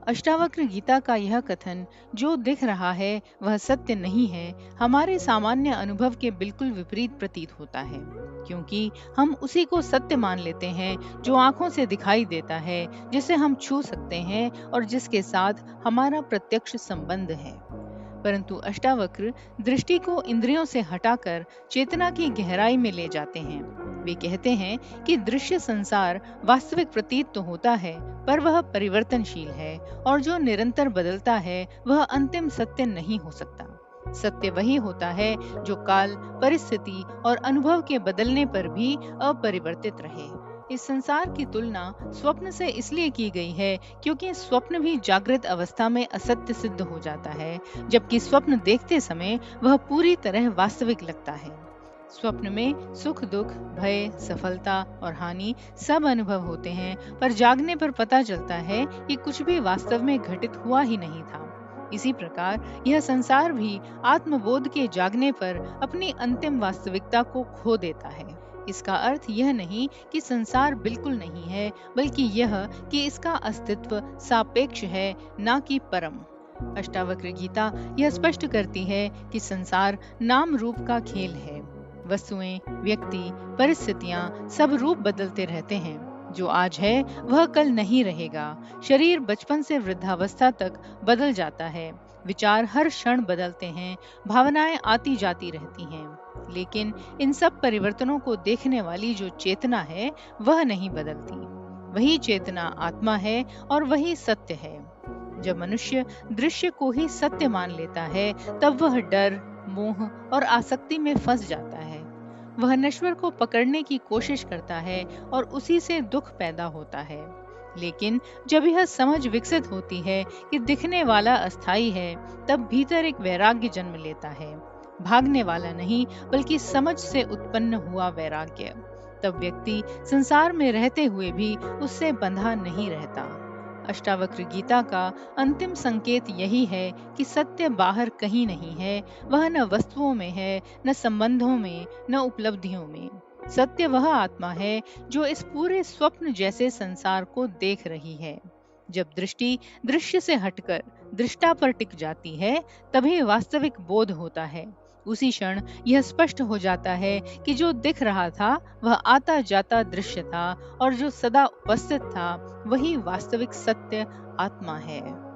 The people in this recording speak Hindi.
अष्टावक्र गीता का यह कथन, जो दिख रहा है वह सत्य नहीं है, हमारे सामान्य अनुभव के बिल्कुल विपरीत प्रतीत होता है। क्योंकि हम उसी को सत्य मान लेते हैं जो आंखों से दिखाई देता है, जिसे हम छू सकते हैं और जिसके साथ हमारा प्रत्यक्ष संबंध है। परंतु अष्टावक्र दृष्टि को इंद्रियों से हटाकर चेतना की गहराई में ले जाते हैं। वे कहते हैं कि दृश्य संसार वास्तविक प्रतीत तो होता है, पर वह परिवर्तनशील है, और जो निरंतर बदलता है वह अंतिम सत्य नहीं हो सकता। सत्य वही होता है जो काल, परिस्थिति और अनुभव के बदलने पर भी अपरिवर्तित रहे। इस संसार की तुलना स्वप्न से इसलिए की गई है क्योंकि स्वप्न भी जागृत अवस्था में असत्य सिद्ध हो जाता है, जबकि स्वप्न देखते समय वह पूरी तरह वास्तविक लगता है। स्वप्न में सुख दुख, भय, सफलता और हानि सब अनुभव होते हैं, पर जागने पर पता चलता है कि कुछ भी वास्तव में घटित हुआ ही नहीं था। इसी प्रकार यह संसार भी आत्मबोध के जागने पर अपनी अंतिम वास्तविकता को खो देता है। इसका अर्थ यह नहीं कि संसार बिल्कुल नहीं है, बल्कि यह कि इसका अस्तित्व सापेक्ष है, ना कि परम। अष्टावक्र गीता यह स्पष्ट करती है कि संसार नाम रूप का खेल है। वस्तुएं, व्यक्ति, परिस्थितियां सब रूप बदलते रहते हैं। जो आज है वह कल नहीं रहेगा। शरीर बचपन से वृद्धावस्था तक बदल जाता है। विचार हर क्षण बदलते हैं। भावनाएं आती जाती रहती हैं। लेकिन इन सब परिवर्तनों को देखने वाली जो चेतना है वह नहीं बदलती। वही चेतना आत्मा है और वही सत्य है। जब मनुष्य दृश्य को ही सत्य मान लेता है, तब वह डर, मोह और आसक्ति में फंस जाता है। वह नश्वर को पकड़ने की कोशिश करता है और उसी से दुख पैदा होता है। लेकिन जब यह समझ विकसित होती है कि दिखने वाला अस्थाई है, तब भीतर एक वैराग्य जन्म लेता है। भागने वाला नहीं, बल्कि समझ से उत्पन्न हुआ वैराग्य। तब व्यक्ति संसार में रहते हुए भी उससे बंधा नहीं रहता। अष्टावक्र गीता का अंतिम संकेत यही है कि सत्य बाहर कहीं नहीं है। वह न वस्तुओं में है, न संबंधों में, न उपलब्धियों में। सत्य वह आत्मा है जो इस पूरे स्वप्न जैसे संसार को देख रही है। जब दृष्टि दृश्य से हटकर दृष्टा पर टिक जाती है, तभी वास्तविक बोध होता है। उसी क्षण यह स्पष्ट हो जाता है कि जो दिख रहा था वह आता जाता दृश्य था, और जो सदा उपस्थित था वही वास्तविक सत्य आत्मा है।